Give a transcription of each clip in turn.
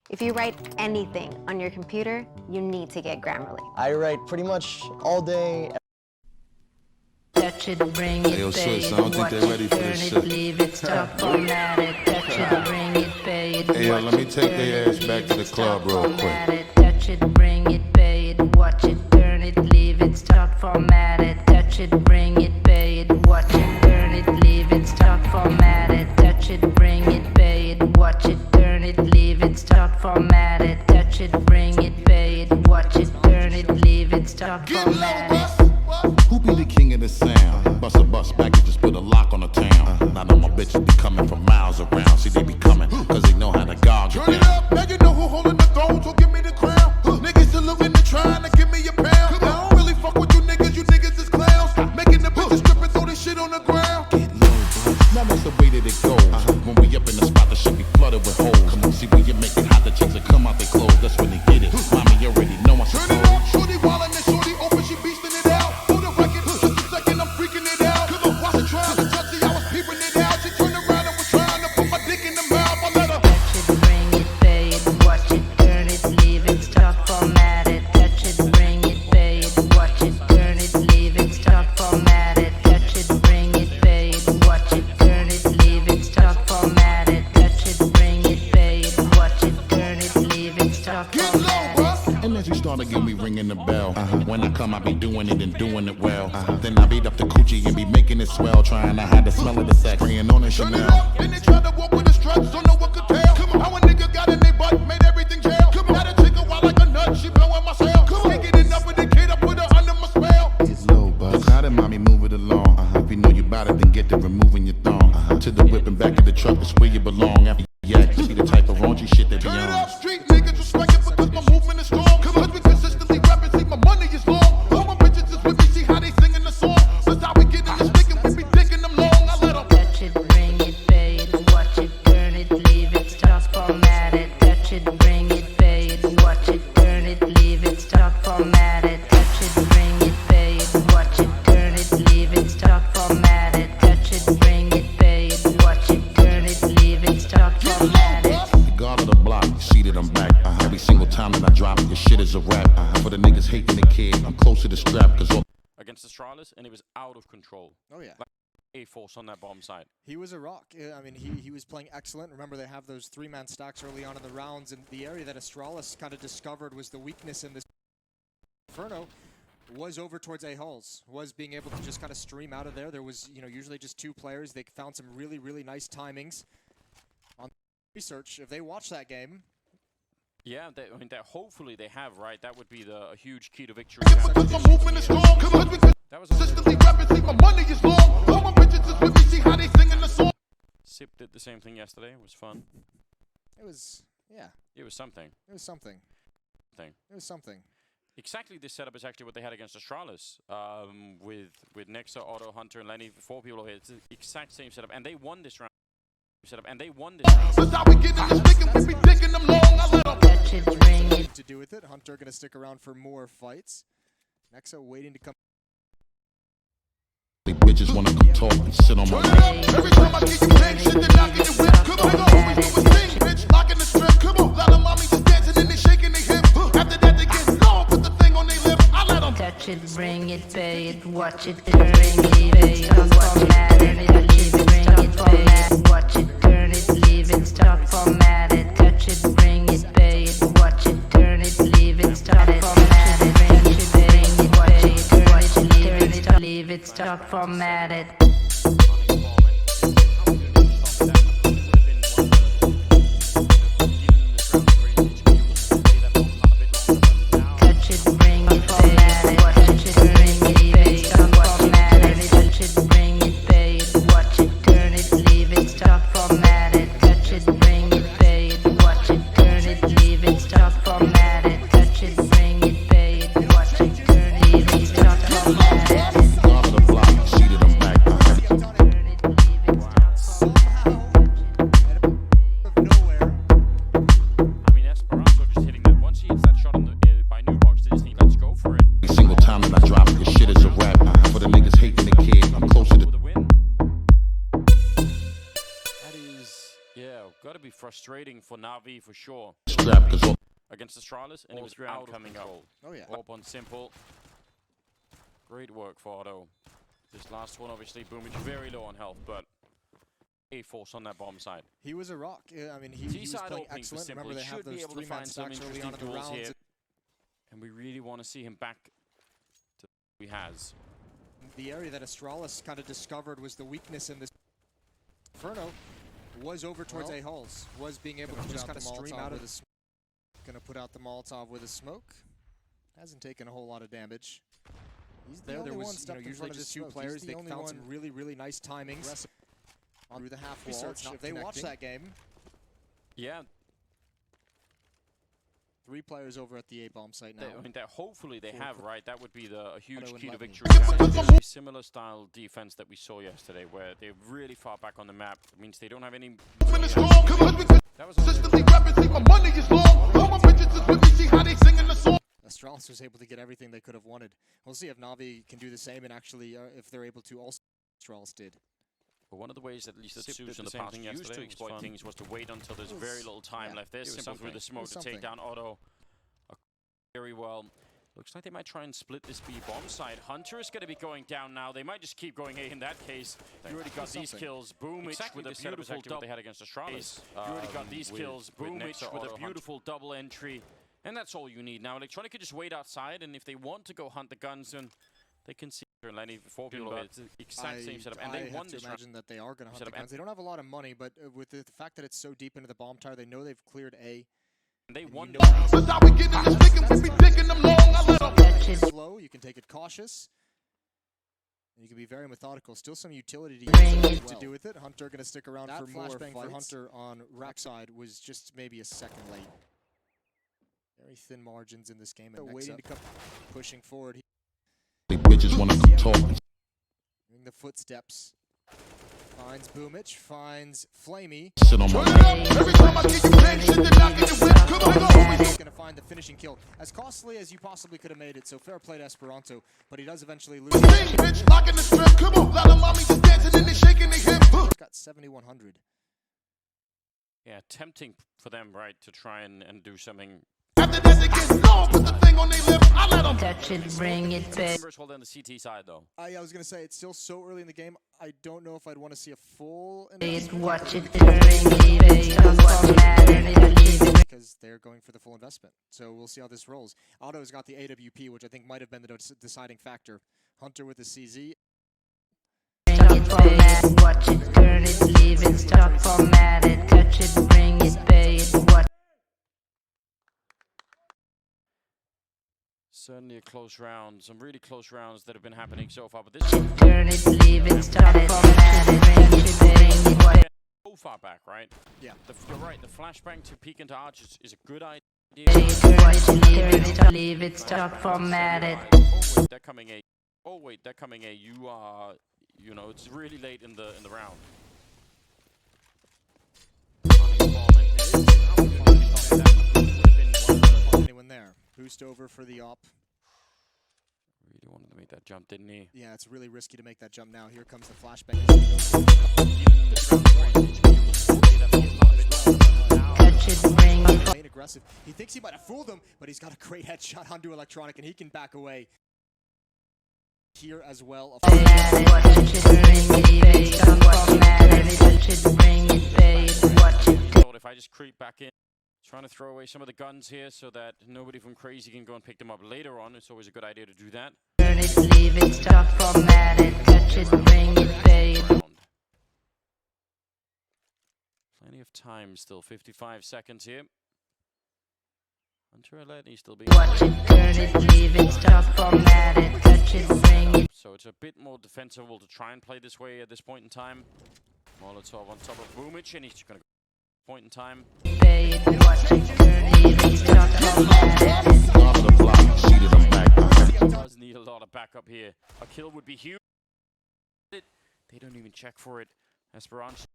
If you write anything on your computer, you need to get Grammarly. I write pretty much all day. Touch it, bring it, Hey, yo, pay Swiss, it, I don't think watch they ready it, for turn this it, shit. leave it, stop, format it, touch it, bring it, pay it, Hey, yo, watch let me it, take turn their it, ass back leave to the it, club stop, real format quick. it, touch it, bring it, pay it, watch it, turn it, leave it, stop, format it, touch it, bring it, pay it, watch it, turn it, leave it, stop, format it, touch it, bring it, pay it, watch it, turn it, leave it, stop, format it, touch it, bring it, pay it, watch it, turn it, leave it, stop, format it. Who be the king of the sound? Bust a bus back and just put a lock on the town. Now all my bitches be coming from miles around. See, they be coming, cause they know how to gog it Turn it down. up, now you know who holding the throne, so give me the crown. Niggas saluting and trying to give me a pound. I don't really fuck with you niggas is clowns. Making the bitches strip and throw this shit on the ground. Get low, bro. Now that's the way that it goes. When we up in the spot, the shit be flooded with holes. Come on, see when you make it hot, the chicks that come out they clothes. That's when they get it. Mommy, you already know I Turn it suppose. up, shorty wildin' and shorty open, she beastin' it out. For the record, just a second, I'm freaking it out. Cause I wasn't trying to touch it, I was peeping it out. She turned around and was trying to put my dick in the mouth. I let her Touch it, bring it, pay it, watch it, turn it, leave it, stop, format it. Touch it, bring it, pay it, watch it, turn it, leave it, stop, format it. Touch it, bring it, pay it, watch it, turn it, leave it, stop, format it. Touch it, bring it, pay it, watch it, turn it, leave it, stop, get low, format it. bruh. And as you start again, we ringing the bell. When I come, I be doing it and doing it well. Then I beat up the coochie and be making it swell. Trying to hide the smell of the sex. Spraying on a Turn it Chanel. up, then they try to walk with the struts, don't know what could tell. Come on, how a nigga got in they butt, made everything jail. Come on, now the chick a wild like a nut, she blowing my cell. Come on, can't get enough of the kid, I put her under my spell. It's low, but look how the mommy move it along. If you know you bout it, then get to removing your thong. To the whip and back of the truck, it's where you belong. After yak, you be the type of raunchy shit that be Turn it on. up, street niggas respect it because my movement is strong. Cause we consistently rapping, see my money is long. All my bitches is with me, see how they singing the song. That's how we get in the stick and we be dicking them long. I let them Touch it, bring it, pay it, watch it, turn it, leave it, stop, format it. Touch it, bring it, pay it, watch it, turn it, leave it, stop, format it. Touch it, bring it, pay it, watch it, turn it, leave it, stop, format it. Touch it, bring it, pay it, watch it, turn it, leave it, stop, format it. The guard of the block, you see that I'm back. Every single time that I drop it, your shit is a rap. For the niggas hating the kid, I'm close to the strap. Cause all against the Astralis, and he was out of control. Oh yeah, A-force on that bomb site. he was a rock. I mean, he was playing excellent. Remember, they have those three-man stacks early on in the rounds, and the area that Astralis kind of discovered was the weakness in this Inferno was over towards A-Hulls, was being able to just kind of stream out of there. There was, you know, usually just two players. They found some really, really nice timings on research. If they watch that game, Yeah, I mean, hopefully they have, right? That would be a huge key to victory. because my movement is strong. Cause we That was consistently rapping, see my money is long. All my bitches is with me, see how they singing the song. Sip did the same thing yesterday. It was fun. it was, yeah, It was something. it was something. Thing. It was something. Exactly this setup is actually what they had against Astralis. With Nexa, Otto, Hunter, and Lenny, 4 people here. It's the exact same setup, and they won this round. That's how we get in the stick and we be dicking them long. I let them Touch it, bring it, To do with it, Hunter going to stick around for more fights. Nexa waiting to come. the bitches wanna come talk and sit on my turn lap. it up. Every time I get you bang, shit, they knocking your whip. Come on, nigga, always do a thing, bitch. Locking the strip. Come on, lot of mommies just dancing and they shaking their hip. After that, they get low, put the thing on their lip. I let them touch it, bring it, pay it, watch it, turn it, leave it, stop, format it. Touch it, bring it, pay it, watch it, turn it, leave it, stop, format it. Touch it, bring it, pay it, watch it, turn it, leave it, stop, format it. Touch it, bring it, pay it, watch it, turn it, leave it, stop, format it. Touch it, bring it, pay it, watch it, bring it, pay it, stop, format it. Touch it, bring it, pay it, watch it, turn it, leave it, stop, format it. Touch it, bring it, pay it, watch it, turn it, leave it, stop, format it. Touch it, bring it, pay it, watch it, turn it, leave it, stop, format it. The guard of the block, you see that I'm back. Turn it, leave it, stop, Somehow, out of nowhere, I mean, Esperanto just hitting that. Once he hits that shot by New Box, they just need let's go for it. Every single time that I drop it, your shit is a rap. For the niggas hating the kid, I'm close to the With a win. That is, yeah, gotta be frustrating for Na'Vi for sure. strap. against Astralis, and it was ground coming up. Oh yeah. Orb on simple. Great work for Otto. This last one, obviously, Boomage very low on health, but a force on that bomb side. He was a rock. I mean, he was T-side playing opening for excellent. simple. Remember, He they have should be those able to three-man find some stacks early interesting on in the duels rounds. here. And we really want to see him back to he has. The area that Astralis kind of discovered was the weakness in this. Inferno was over towards A hulls, was being able to just kind of stream out of the smoke. Gonna put out the Molotov with a smoke. Hasn't taken a whole lot of damage. He's there was usually just two players. They found some really nice timings through the half wall. If they watch that game, Yeah, three players over at the A-bomb site now. I mean, that hopefully they have, right? That would be a huge Otto and key to Lightning. victory. Similar style defense that we saw yesterday, where they're really far back on the map. It means they don't have any. That was Consistently rapping, see my money is long. All my bitches is with me, see how they singing the song. Astralis was able to get everything they could have wanted. We'll see if Na'Vi can do the same, and actually, if they're able to also. Astralis did. But one of the ways, at least that Sip Sue's did in the the same past thing used to yesterday, it was exploit fun. things was to wait until there's very little time left. There's it was simple through the something. smoke to take down Otto. Very well. Looks like they might try and split this B bomb side. Hunter is going to be going down now. They might just keep going A in that case. You already got these kills. Boomage with a beautiful double. They had against Astralis. You already got these kills. Boomage with a beautiful double entry. And that's all you need now. Electronic could just wait outside, and if they want to go hunt the guns, then they can see Lenny 4 people. It's the exact same setup, and they won to this round. imagine that they are going to hunt the guns. They don't have a lot of money, but with the fact that it's so deep into the bomb tower, they know they've cleared A. And they won. Since I we get in this thing and we be taking them long, I let them. Slow, you can take it cautious. And you can be very methodical. Still some utility to do with it. Hunter going to stick around for more fights. For Hunter on rack side was just maybe a second late. Very thin margins in this game. And waiting to come, pushing forward. They bitches wanna come talk. Doing the footsteps. Finds Boomage, finds Flamey. Sit on my Every time I get you bang, shit, then I get you whip. Come on, He's going to find the finishing kill. As costly as you possibly could have made it, so fair play to Esperanto, but he does eventually lose. Bang, bitch, locking the strip. Come on, lot of mommy just dancing and they shaking their hip. He's got 7,100. Yeah, tempting for them, right, to try and do something. After that, they get long, put the thing on their lip. I let them. Touch it, bring it back. Numbers hold on the CT side, though. I was going to say, it's still so early in the game, I don't know if I'd want to see a full... Watch it, turn it, don't matter. Because they're going for the full investment. So we'll see how this rolls. Otto's got the AWP, which I think might have been the deciding factor. Hunter with the CZ. Watch it, turn it, leave it, stop, format it, touch it, bring it, pay it, watch. Certainly a close round. Some really close rounds that have been happening so far. But this Turn it, leave it, stop, format it, bring it, watch it. so far back, right? Yeah. You're right. The flashbang to peek into Arch is a good idea. Watch it, turn it, leave it, stop, format it. Oh wait, they're coming A. Oh wait, they're coming A. You are, you know, it's really late in the round. Anyone there? Boost over for the op. Really wanted to make that jump, didn't he? Yeah, it's really risky to make that jump now. Here comes the flashbang. Touch it, bring it, Playing aggressive. He thinks he might have fooled him, but he's got a great headshot onto Electronic, and he can back away. Here as well. watch it, bring it, pay it, stop, format it, touch it, bring it, pay it, watch it. If I just creep back in, trying to throw away some of the guns here so that nobody from Crazy can go and pick them up later on. It's always a good idea to do that. Turn it, leave it, stop, format it, touch it, bring it, pay it. Plenty of time still, 55 seconds here. Hunter Aletni still being... Watch it, turn it, leave it, stop, format it, touch it, bring it. So it's a bit more defensible to try and play this way at this point in time. Molotov on top of Boomage, and he's just going to go point in time. Pay it, watch it, turn it, leave it, stop, format it. Off the block, seated on back. Does need a lot of backup here. A kill would be huge. They don't even check for it. Esperanto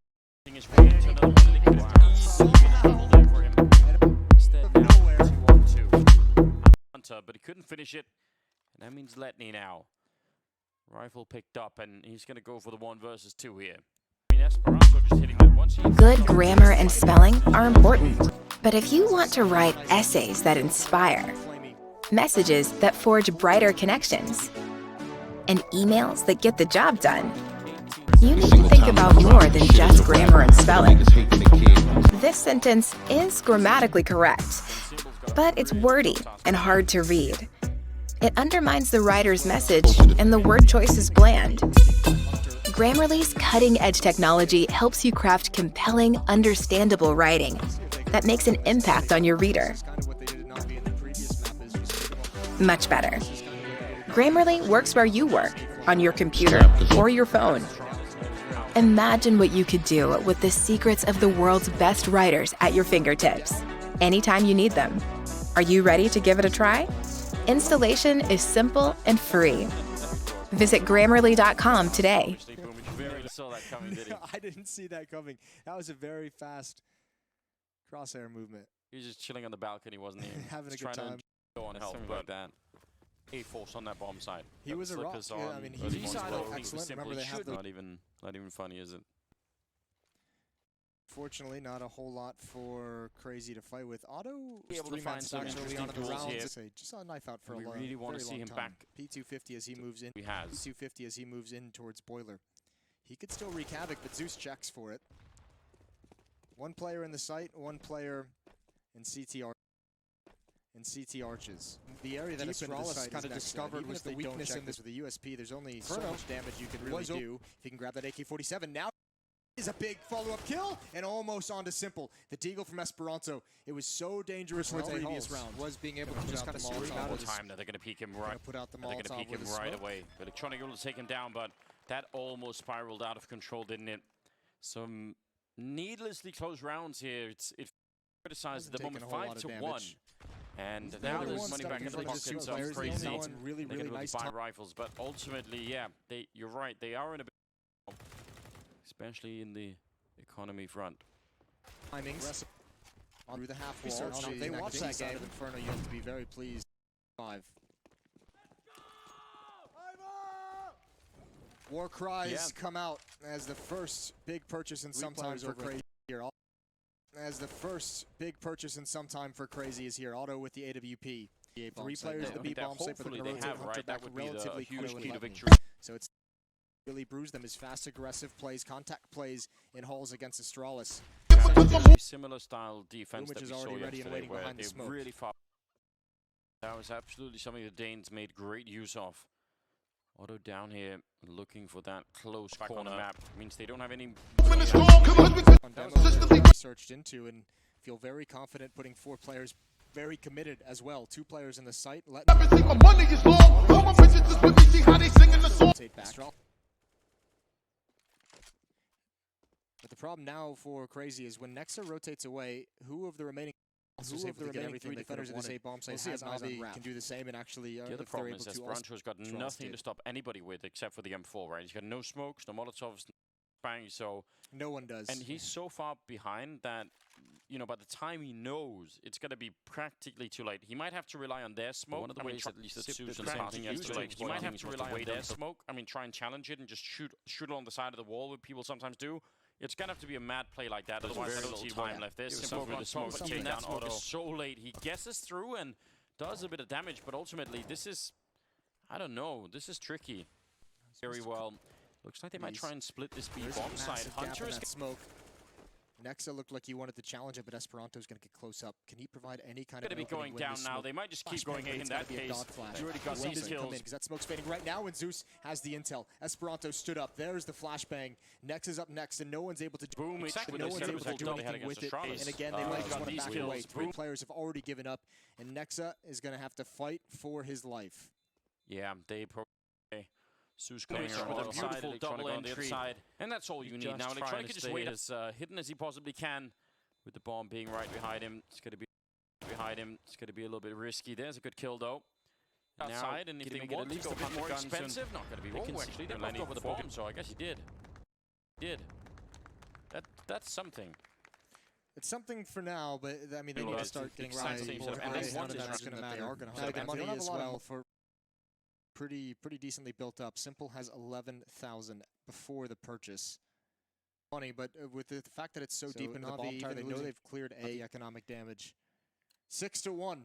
is way into another one that they could have easily been handled there for him. Instead, now 2-on-2. Hunter, but he couldn't finish it. And that means Letney now. Rifle picked up, and he's going to go for the 1 versus 2 here. I mean, Esperanto just hitting that once. Good grammar and spelling are important. But if you want to write essays that inspire, messages that forge brighter connections, and emails that get the job done, you need to think about more than just grammar and spelling. This sentence is grammatically correct, but it's wordy and hard to read. It undermines the writer's message, and the word choice is bland. Grammarly's cutting-edge technology helps you craft compelling, understandable writing that makes an impact on your reader. Much better. Grammarly works where you work, on your computer or your phone. Imagine what you could do with the secrets of the world's best writers at your fingertips, anytime you need them. Are you ready to give it a try? Installation is simple and free. Visit Grammarly.com today. Saw that coming, did he? I didn't see that coming. That was a very fast crosshair movement. He was just chilling on the balcony, wasn't he? Having a Just good trying time. to go on help, but that A-force on that bomb side. He was a rock. Flickers Yeah, on, I mean, but he was well. excellent. Simple Remember, they have shoot. the. Not even funny, is it? Fortunately, not a whole lot for Crazy to fight with. Otto Be able to find some early on in the interesting rounds. tools Just saw a knife out for We a long, really want to very see long him time. back. P250 as he moves in. He has. P250 as he moves in towards Boiler. He could still wreak havoc, but Zeus checks for it. One player in the site, one player in CT arches. The area that Astralis kind of discovered was the weakness in this with the USP. There's only so much damage you can really do. If you can grab that AK-47 now. Is a big follow-up kill and almost onto Simple. The Deagle from Esperanto. It was so dangerous towards the previous round. Was being able to just kind of scream out One of time that they're going to peek him right. put out the They're going to Molotov peek him with a right smoke. away. Electronic will take him down, but that almost spiraled out of control, didn't it? Some needlessly close rounds here. It criticized the moment 5-1. And now there's money back in the pockets of Crazy. Really, They're really going nice to buy time. rifles, but ultimately, yeah, you're right. They are in a bit, especially in the economy front. Timings through the half wall. They watch that game. Inferno, you have to be very pleased. 5. War cries come out as the first big purchase in some time for Crazy here. As the first big purchase in some time for Crazy is here. Otto with the AWP. 3 players at the B bomb site, but they're going to rotate Hunter back relatively quickly. So it's really bruise them as fast, aggressive plays, contact plays in halls against Astralis. Similar style defense that we saw yesterday, where they really fought. That was absolutely something the Danes made great use of. Otto down here looking for that close corner map. Means they don't have any researched into and feel very confident putting 4 players very committed as well. 2 players in the site. Let my money is long. All my bitches is with me. See how they singing the song. But the problem now for Crazy is when Nexa rotates away, who of the remaining 3 defenders of this A bomb site has Navi can do the same and actually the other problem is Esperanto's got nothing to stop anybody with except for the M4, right? He's got no smokes, no Molotovs, bang, so no one does. And he's so far behind that, you know, by the time he knows, it's going to be practically too late. He might have to rely on their smoke. One of the ways, at least, that Susan's passing yesterday. He might have to rely on their smoke. I mean, try and challenge it and just shoot along the side of the wall, what people sometimes do. It's going to have to be a mad play like that. There's very little time left. There's Simple with the smoke, but that smoke is so late. He guesses through and does a bit of damage, but ultimately, this is, I don't know, this is tricky. Very well. Looks like they might try and split this B bomb side. Hunter is smoke. Nexa looked like he wanted to challenge it, but Esperanto's going to get close up. Can he provide any kind of? Going to be going down now. They might just keep going in that case. You already got these kills. Because that smoke's fading right now, and Zeus has the intel. Esperanto stood up. There's the flashbang. Nexa's up next, and no one's able to boom. Exactly. No one's able to do anything with it. And again, they might just want to back away. 3 players have already given up, and Nexa is going to have to fight for his life. Yeah, they probably. Zeus coming with a beautiful double on the other side. And that's all you need now. Electronic can just wait as hidden as he possibly can with the bomb being right behind him. It's going to be behind him. It's going to be a little bit risky. There's a good kill, though. Outside, and if they want to go a bit more expensive, not going to be. Oh, actually, they both go with the bomb, so I guess he did. That's something. It's something for now, but I mean, they need to start getting right. And they want that's going to matter. They have money as well for pretty decently built up. Simple has 11,000 before the purchase. funny, but with the fact that it's so deep in the bomb tower, they know they've cleared A economic damage. 6-1 in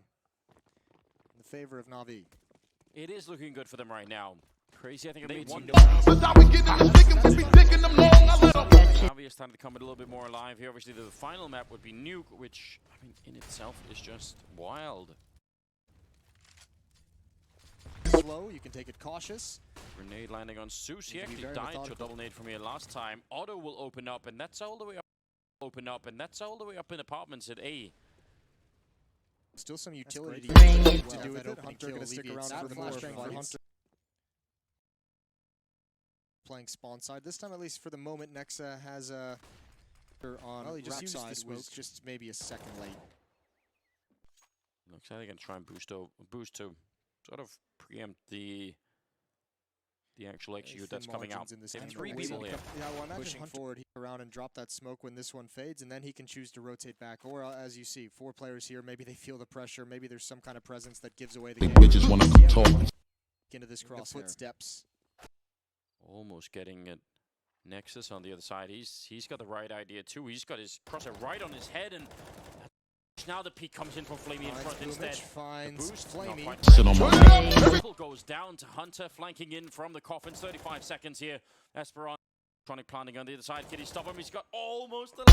the favor of Na'Vi. It is looking good for them right now. Crazy, I think they won. Na'Vi is starting to come a little bit more alive here. Obviously, the final map would be Nuke, which, I mean, in itself is just wild. Slow, you can take it cautious. Grenade landing on Zeus. He actually died to a double nade from here last time. Otto will open up, and that's all the way up. In apartments at A. Still some utility to do with it. Hunter going to stick around for the flashbang for Hunter. Playing spawn side. This time, at least for the moment, Nexa has a on right side was just maybe a second late. Looks like they're going to try and boost to sort of preempt the actual execute that's coming out. And 3 people here. Yeah, well, imagine pushing forward around and drop that smoke when this one fades, and then he can choose to rotate back. Or as you see, 4 players here. Maybe they feel the pressure. Maybe there's some kind of presence that gives away the game. Bitches wanna come talk. Into this cross footsteps. Almost getting it. Nexus on the other side. He's got the right idea too. He's got his crosser right on his head, and now the peek comes in from Flamey in front instead. Finds Flamey. Triple goes down to Hunter, flanking in from the coffins. 35 seconds here. Esperon electronic planting on the other side. Can he stop him? He's got almost the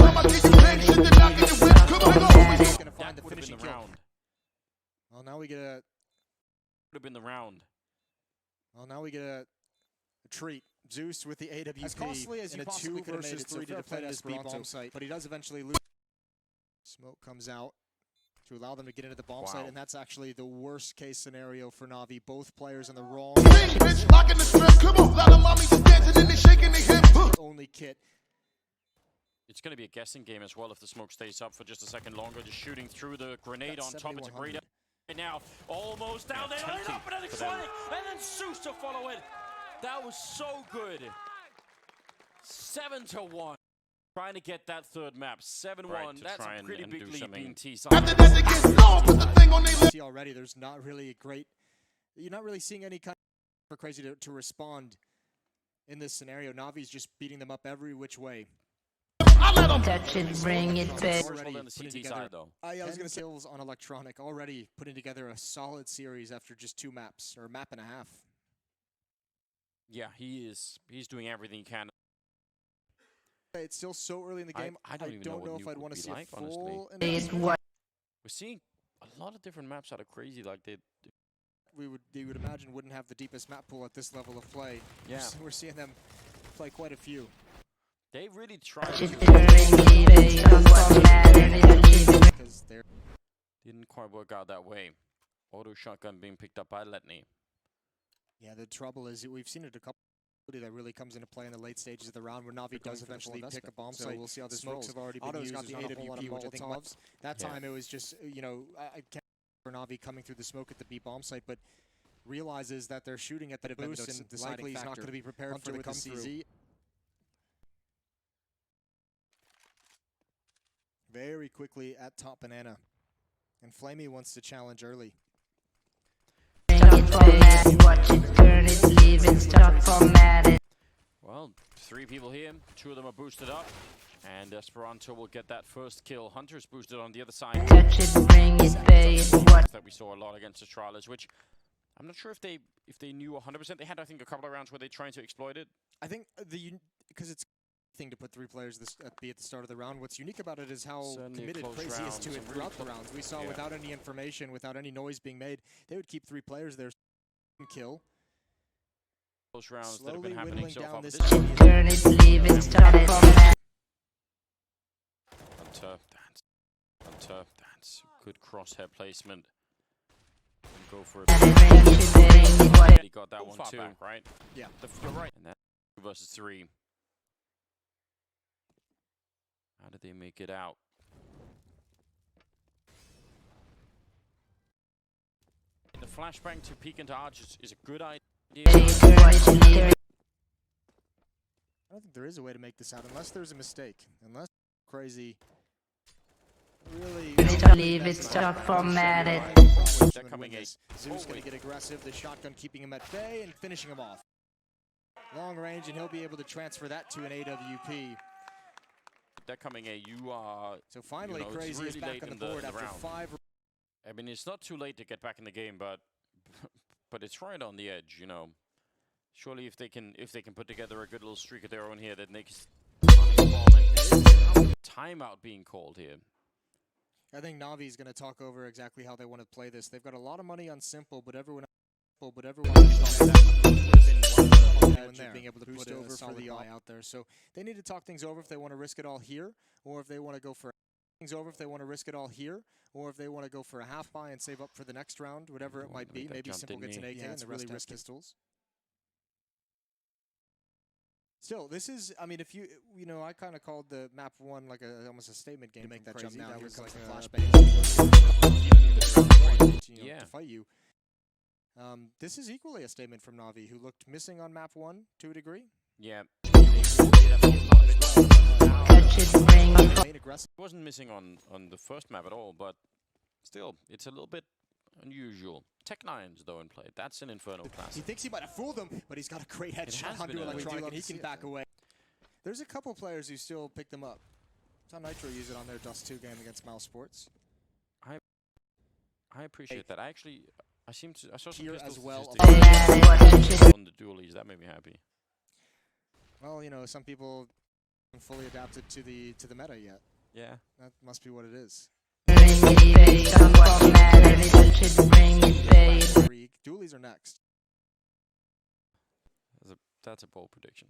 round. Well, now we get a. Would have been the round. Well, now we get a treat. Zeus with the AWP. As costly as you possibly could have made it, so fair play to Esperanto, but he does eventually lose. Smoke comes out to allow them to get into the bomb site, and that's actually the worst case scenario for Na'Vi. Both players in the wrong. Only kit. It's going to be a guessing game as well if the smoke stays up for just a second longer. Just shooting through the grenade on top. It's a great right now. Almost down there. Line up and electronic, and then Zeus to follow it. That was so good. 7-1. Trying to get that third map. 7-1. That's a pretty big lead being teased. See already, there's not really a great. You're not really seeing any kind of for Crazy to respond in this scenario. Navi's just beating them up every which way. Touch it, bring it back. Already on the CT side, though. I was going to say on electronic, already putting together a solid series after just 2 maps, or a map and a half. Yeah, he's doing everything he can. It's still so early in the game. I don't know if I'd want to see like, it full. We're seeing a lot of different maps out of Crazy. Like you would imagine wouldn't have the deepest map pool at this level of play. Yeah, we're seeing them play quite a few. They really tried to because they didn't quite work out that way. Auto shotgun being picked up by Letney. Yeah, the trouble is we've seen it a couple. That really comes into play in the late stages of the round where Na'Vi does eventually pick a bomb site. We'll see how this rolls. Have already been used. Got the AWP, which I think loves. That time it was just, I can't for Na'Vi coming through the smoke at the B bomb site, but realizes that they're shooting at the boost and likely he's not going to be prepared for the come through. Very quickly at top banana. And Flamey wants to challenge early. Well, 3 people here. 2 of them are boosted up. And Esperanto will get that first kill. Hunter's boosted on the other side. Touch it, bring it, pay it, what? That we saw a lot against Astralis, which I'm not sure if they knew 100%. They had, I think, a couple of rounds where they tried to exploit it. I think because it's thing to put 3 players at the start of the round. What's unique about it is how committed Crazy is to it throughout the rounds. We saw without any information, without any noise being made, they would keep 3 players there and kill. Those rounds slowly that have been happening so far. Turn it, leave it, start it. Hunter, dance. Good crosshair placement. And go for it. He got that one too, back, right? Yeah. You're right. And that's 2 versus 3. How did they make it out? The flashbang to peek into Arch is a good idea. I don't think there is a way to make this out unless there's a mistake. Unless Crazy really leave it, stop formatted. They're coming in. Zeus going to get aggressive. The shotgun keeping him at bay and finishing him off. Long range, and he'll be able to transfer that to an AWP. they're coming A. You are. So finally, you know, it's Crazy is really back late on the in board the after round. 5. I mean, it's not too late to get back in the game, but but it's right on the edge, you know. Surely, if they can put together a good little streak of their own here, that makes timeout being called here. I think Navi's going to talk over exactly how they want to play this. They've got a lot of money on simple, but everyone being able to put over for the eye out there. So they need to talk things over if they want to risk it all here, or if they want to go for things over if they want to risk it all here, or if they want to go for a half buy and save up for the next round, whatever it might be. Maybe simple gets an AK and the rest has pistols. Still, this is, I mean, if you know, I kind of called the map 1 like almost a statement game to make that jump now. Here comes the flashbang. Yeah. To fight you. This is equally a statement from Na'Vi, who looked missing on map 1 to a degree. Yeah. Wasn't missing on the first map at all, but still, it's a little bit unusual. Tech-9's though in play. That's an Inferno class. He thinks he might have fooled them, but he's got a great headshot onto Electronic, and he can back away. There's a couple players who still pick them up. Saw Nitro use it on their Dust 2 game against Mouse Sports. I appreciate that. I saw some Here pistols as well. on the dualies. That made me happy. Well, you know, some people haven't fully adapted to the meta yet. Yeah. That must be what it is. Dualies are next. That's a bold prediction.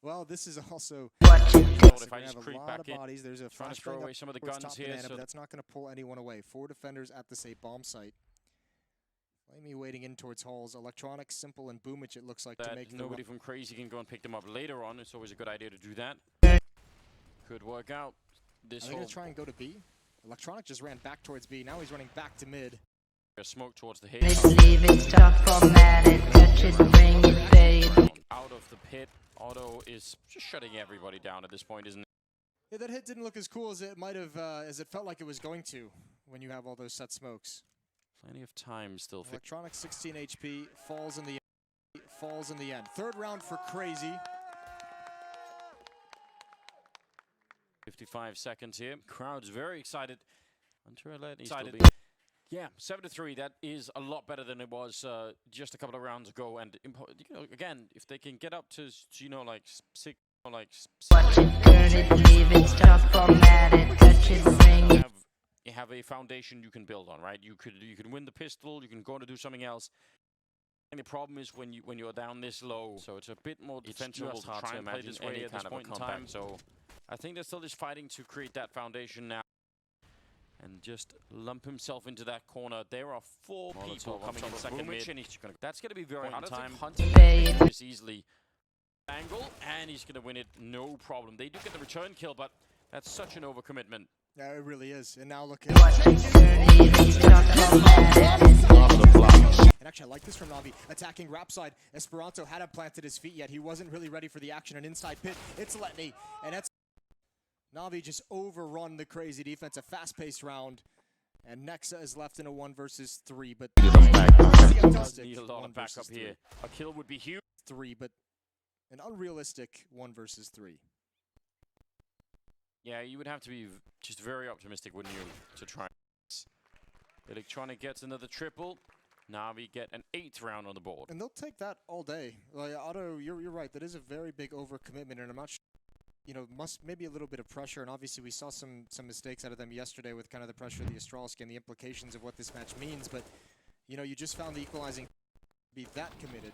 Well, this is also. If I just creep back in, bodies. There's a trying to throw away some of the guns here, but that's not going to pull anyone away. 4 defenders at the safe bomb site. Flamey waiting in towards halls. Electronic, Simple, and Boomich. It looks like to make nobody from Crazy can go and pick them up later on. It's always a good idea to do that. Could work out. Are they going to try and go to B? Electronic just ran back towards B. Now he's running back to mid. A smoke towards the hit. Out of the pit. Auto is just shutting everybody down at this point, isn't it? Yeah, that hit didn't look as cool as it might have, as it felt like it was going to when you have all those set smokes. Plenty of time still. Electronic 16 HP falls in the end. Third round for Crazy. 55 seconds here. Crowd's very excited. Excited. Yeah, 7-3. That is a lot better than it was just a couple of rounds ago. And you know, again, if they can get up to like 6, you have a foundation you can build on, right? You can win the pistol. You can go on to do something else. And the problem is when you're down this low, so it's a bit more defensible to try and play this way at this point in time. So I think they're still just fighting to create that foundation now. And just lump himself into that corner. There are 4 people coming in second mid. That's going to be very hard time. Hunting this easily. Angle, and he's going to win it, no problem. They do get the return kill, but that's such an overcommitment. Yeah, it really is. And now look at and actually, I like this from Navi. Attacking Rap side. Esperanto hadn't planted his feet yet. He wasn't really ready for the action. An inside pit. It's Letney. And that's Navi just overrun the Crazy defense. A fast-paced round. And Nexa is left in a 1 versus 3. But need a lot of backup here. A kill would be huge. 3, but an unrealistic 1 versus 3. Yeah, you would have to be just very optimistic, wouldn't you, to try. Electronic gets another triple. Navi get an 8th round on the board. And they'll take that all day. Like, Otto, you're right. That is a very big overcommitment, and I'm not sure. You know, maybe a little bit of pressure, and obviously we saw some mistakes out of them yesterday with kind of the pressure of the Astralis game, the implications of what this match means, but, you know, you just found the equalizing be that committed.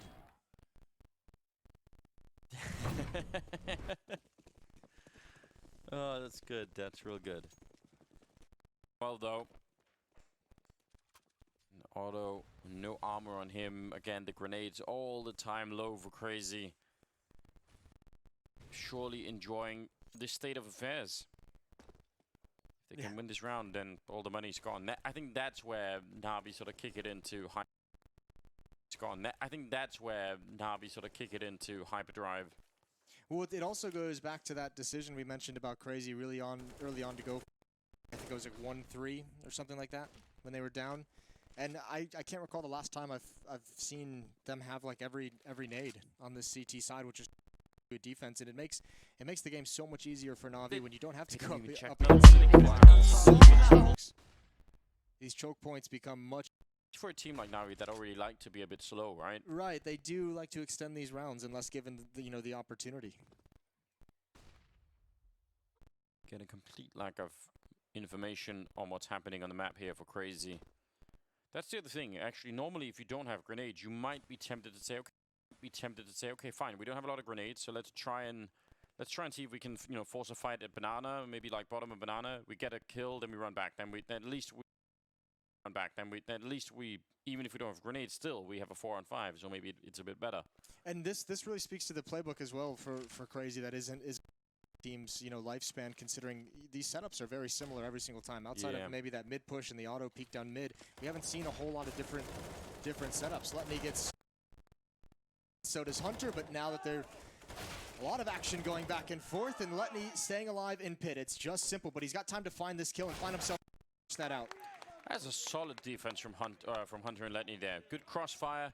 Oh, that's good. That's real good. Well, though, Auto, no armor on him. Again, the grenades all the time low for Crazy. Surely enjoying this state of affairs. If they can win this round, then all the money's gone. I think that's where Navi sort of kick it into hyperdrive. Well, it also goes back to that decision we mentioned about Crazy early on to go. I think it was like 1-3 or something like that when they were down. And I can't recall the last time I've seen them have like every nade on this CT side, which is defense, and it makes the game so much easier for Na'Vi when you don't have to go up these choke points become much for a team like Na'Vi that already like to be a bit slow, right? right. They do like to extend these rounds unless given the opportunity. Get a complete lack of information on what's happening on the map here for Crazy. That's the other thing. Actually, normally if you don't have grenades, you might be tempted to say, okay, fine, we don't have a lot of grenades, so let's try and see if we can, force a fight at banana, maybe like bottom of banana. We get a kill, then we run back, then at least we even if we don't have grenades, still we have a 4-on-5, so maybe it's a bit better. And this really speaks to the playbook as well for Crazy. That is team's lifespan, considering these setups are very similar every single time. Outside of maybe that mid push and the auto peek down mid, we haven't seen a whole lot of different setups. Letney gets, so does Hunter, but now that they're a lot of action going back and forth, and Letney staying alive in pit. It's just simple, but he's got time to find this kill and find himself that out. That's a solid defense from Hunter and Letney there. Good crossfire.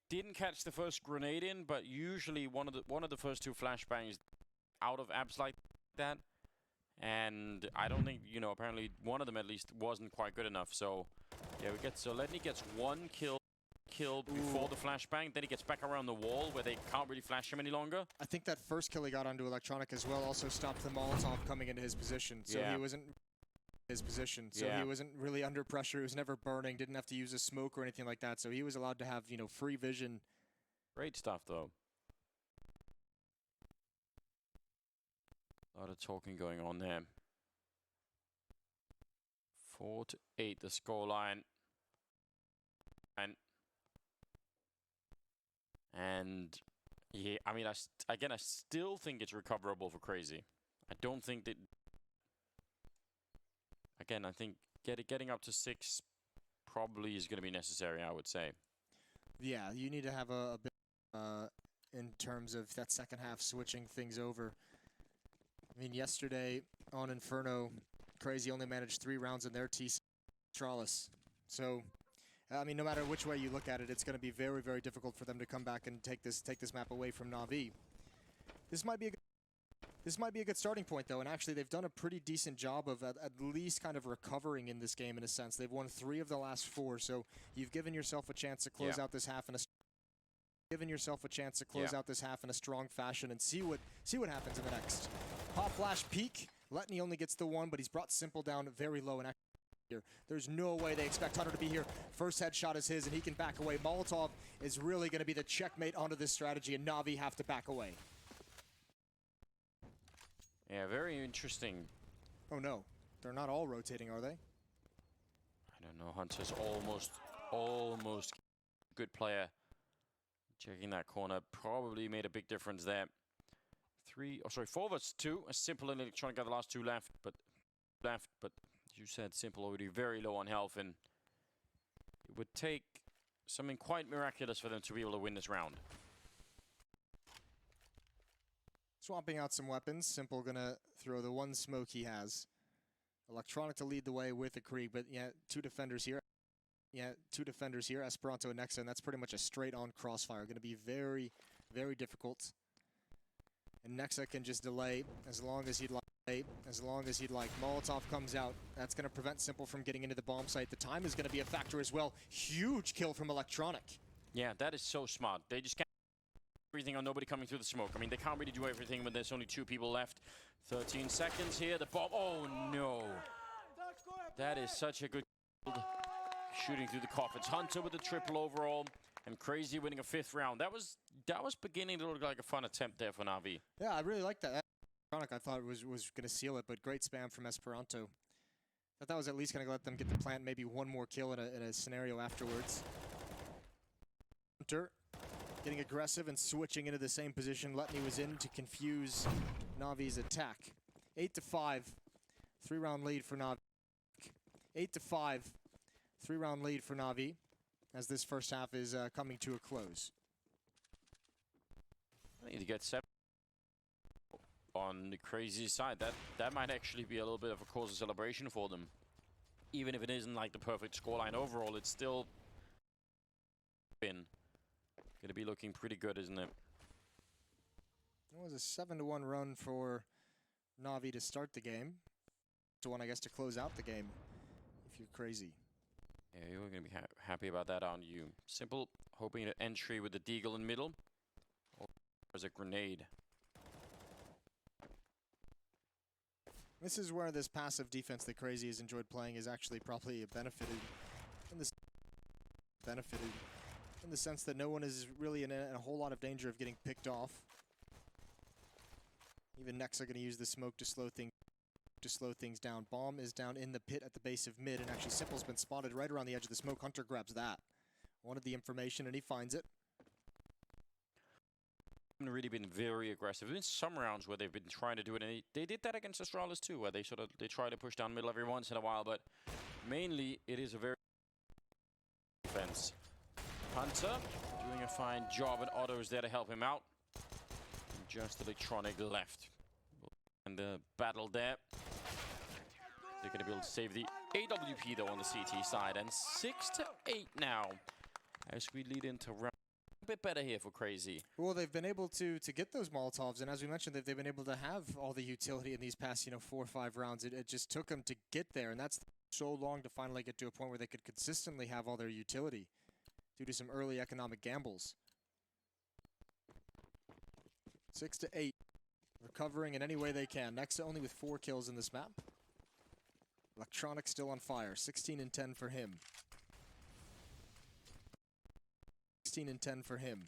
Didn't catch the first grenade in, but usually one of the first two flashbangs out of apps like that, and I don't think apparently one of them at least wasn't quite good enough. So yeah, Letney gets one kill before the flashbang, then he gets back around the wall where they can't really flash him any longer. I think that first kill he got onto Electronic as well also stopped the Molotov coming into his position, so he wasn't he wasn't really under pressure. He was never burning, didn't have to use a smoke or anything like that, so he was allowed to have free vision. Great stuff though. A lot of talking going on there. 4-8 the scoreline. And yeah, I mean, I still think it's recoverable for Crazy. I don't think that. Again, I think getting up to 6 probably is going to be necessary, I would say. Yeah, you need to have a bit in terms of that second half switching things over. I mean, yesterday on Inferno, Crazy only managed 3 rounds in their Astralis. So, I mean, no matter which way you look at it, it's going to be very, very difficult for them to come back and take this map away from Na'Vi. This might be a good starting point, though, and actually they've done a pretty decent job of at least kind of recovering in this game in a sense. They've won 3 of the last 4, so you've given yourself a chance to close out this half in a strong fashion and see what happens in the next. Pop flash peek. Letney only gets the 1, but he's brought Simple down very low and here. There's no way they expect Hunter to be here. First headshot is his, and he can back away. Molotov is really going to be the checkmate onto this strategy, and Na'Vi have to back away. Yeah, very interesting. Oh no, they're not all rotating, are they? I don't know. Hunter's almost good player. Checking that corner probably made a big difference there. 4 versus 2. A Simple and Electronic got the last 2 left, but as you said, Simple already very low on health, and it would take something quite miraculous for them to be able to win this round. Swapping out some weapons. Simple gonna throw the 1 smoke he has. Electronic to lead the way with the Krieg, but yeah, 2 defenders here. Esperanto and Nexa, and that's pretty much a straight-on crossfire. Gonna be very, very difficult. And Nexa can just delay as long as he'd like. Molotov comes out. That's going to prevent Simple from getting into the bomb site. The time is going to be a factor as well. Huge kill from Electronic. Yeah, that is so smart. They just can't do everything on nobody coming through the smoke. I mean, they can't really do everything when there's only 2 people left. 13 seconds here. The bomb. Oh, no. That is such a good shooting through the coffins. Hunter with the triple overall. And Crazy winning a 5th round. That was beginning to look like a fun attempt there for Na'Vi. Yeah, I really like that. I thought was going to seal it, but great spam from Esperanto. Thought that was at least going to let them get the plant, maybe 1 more kill in a scenario afterwards. Hunter getting aggressive and switching into the same position Letney was in to confuse Na'Vi's attack. 8-5, 3-round lead for Na'Vi. 8-5, 3-round lead for Na'Vi, as this first half is coming to a close. I need to get 7 on the Crazy side. That might actually be a little bit of a cause of celebration for them. Even if it isn't like the perfect scoreline overall, it's still been gonna be looking pretty good, isn't it? It was a 7-1 run for Na'Vi to start the game. To one, I guess, to close out the game, if you're crazy. Yeah, you're going to be happy about that, aren't you? Simple, hoping an entry with the deagle in middle. Or there's a grenade. This is where this passive defense that Crazy has enjoyed playing is actually probably benefited in the sense that no one is really in a whole lot of danger of getting picked off. Even Nex are going to use the smoke to slow things down. Bomb is down in the pit at the base of mid, and actually Simple's been spotted right around the edge of the smoke. Hunter grabs that. Wanted the information, and he finds it. Haven't really been very aggressive. There's been some rounds where they've been trying to do it, and they did that against Astralis too, where they try to push down middle every once in a while, but mainly it is a very defense. Hunter doing a fine job, and Otto is there to help him out. And just Electronic left. And the battle there. They're going to be able to save the AWP though on the CT side, and 6-8 now as we lead into round. A bit better here for Crazy. Well, they've been able to get those Molotovs, and as we mentioned, they've been able to have all the utility in these past 4 or 5 rounds. It just took them to get there, and that's so long to finally get to a point where they could consistently have all their utility due to some early economic gambles. 6-8, recovering in any way they can. Nexa only with 4 kills in this map. Electronic still on fire. 16-10 for him. 16-10 for him.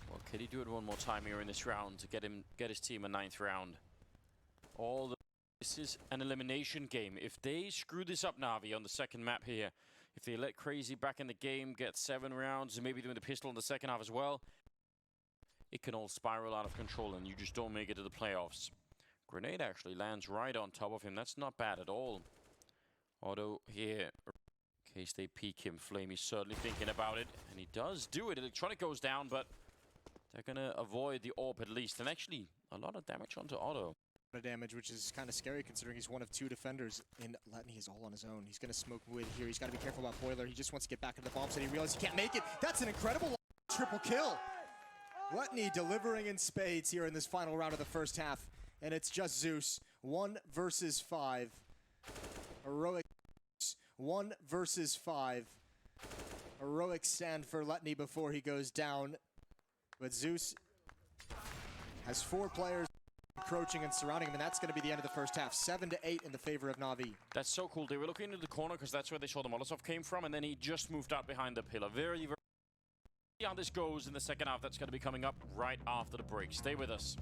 Well, can he do it one more time here in this round to get his team a 9th round? This is an elimination game. If they screw this up, Na'Vi, on the second map here, if they let Crazy back in the game, get 7 rounds, and maybe doing the pistol in the second half as well, it can all spiral out of control, and you just don't make it to the playoffs. Grenade actually lands right on top of him. That's not bad at all. Otto here, in case they peek him. Flamey's certainly thinking about it, and he does do it. Electronic goes down, but they're going to avoid the AWP at least. And actually, a lot of damage onto Otto. Damage, which is kind of scary considering he's one of 2 defenders, and Letney is all on his own. He's going to smoke mid here. He's got to be careful about Boiler. He just wants to get back into the bomb site. He realizes he can't make it. That's an incredible triple kill. Letney delivering in spades here in this final round of the first half, and it's just Zeus. 1 versus 5. Heroic 1 versus 5. Heroic stand for Letney before he goes down, but Zeus has 4 players encroaching and surrounding him, and that's going to be the end of the first half. 7-8 in the favor of Na'Vi. That's so cool. They were looking into the corner because that's where they saw the Molotov came from, and then he just moved out behind the pillar. Very, very... See how this goes in the second half. That's going to be coming up right after the break. Stay with us.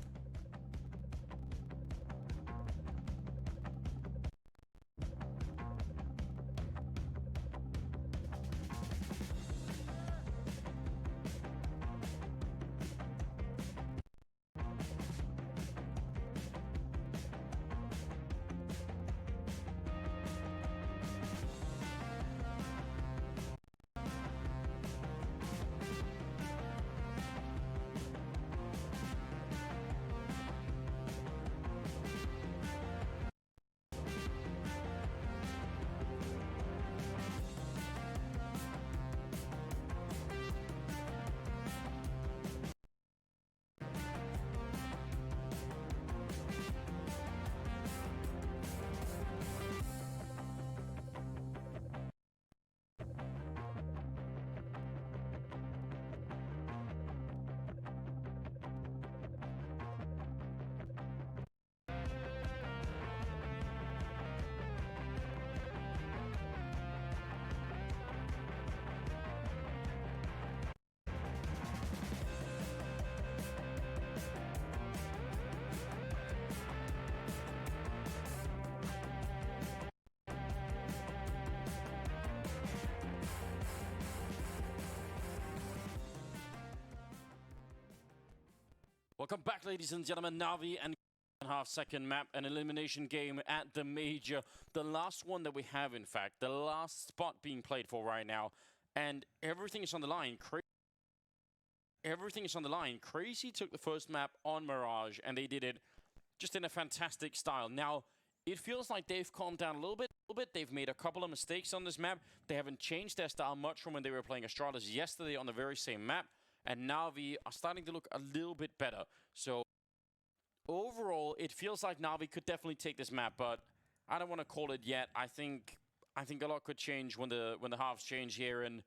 Welcome back, ladies and gentlemen. Na'Vi and half second map, an elimination game at the major. The last one that we have, in fact. The last spot being played for right now. And everything is on the line. Everything is on the line. Crazy took the first map on Mirage, and they did it just in a fantastic style. Now, it feels like they've calmed down a little bit. They've made a couple of mistakes on this map. They haven't changed their style much from when they were playing Astralis yesterday on the very same map. and Na'Vi are starting to look a little bit better. So overall, it feels like Na'Vi could definitely take this map, but I don't want to call it yet. I think a lot could change when the halves change here, and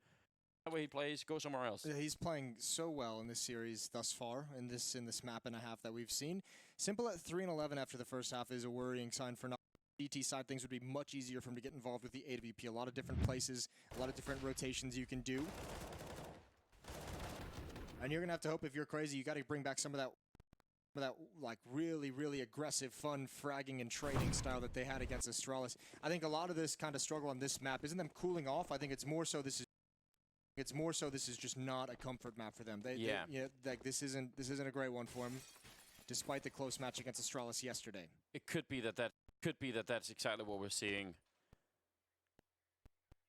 the way he plays, go somewhere else. Yeah, he's playing so well in this series thus far, in this map and a half that we've seen. Simple at 3-11 after the first half is a worrying sign for Na'Vi. DT side, things would be much easier for him to get involved with the AWP. A lot of different places, a lot of different rotations you can do. And you're going to have to hope, if you're crazy, you got to bring back some of that like really, really aggressive, fun fragging and trading style that they had against Astralis. I think a lot of this kind of struggle on this map isn't them cooling off. I think it's more so this is just not a comfort map for them. Like this isn't a great one for them, despite the close match against Astralis yesterday. It could be that's exactly what we're seeing.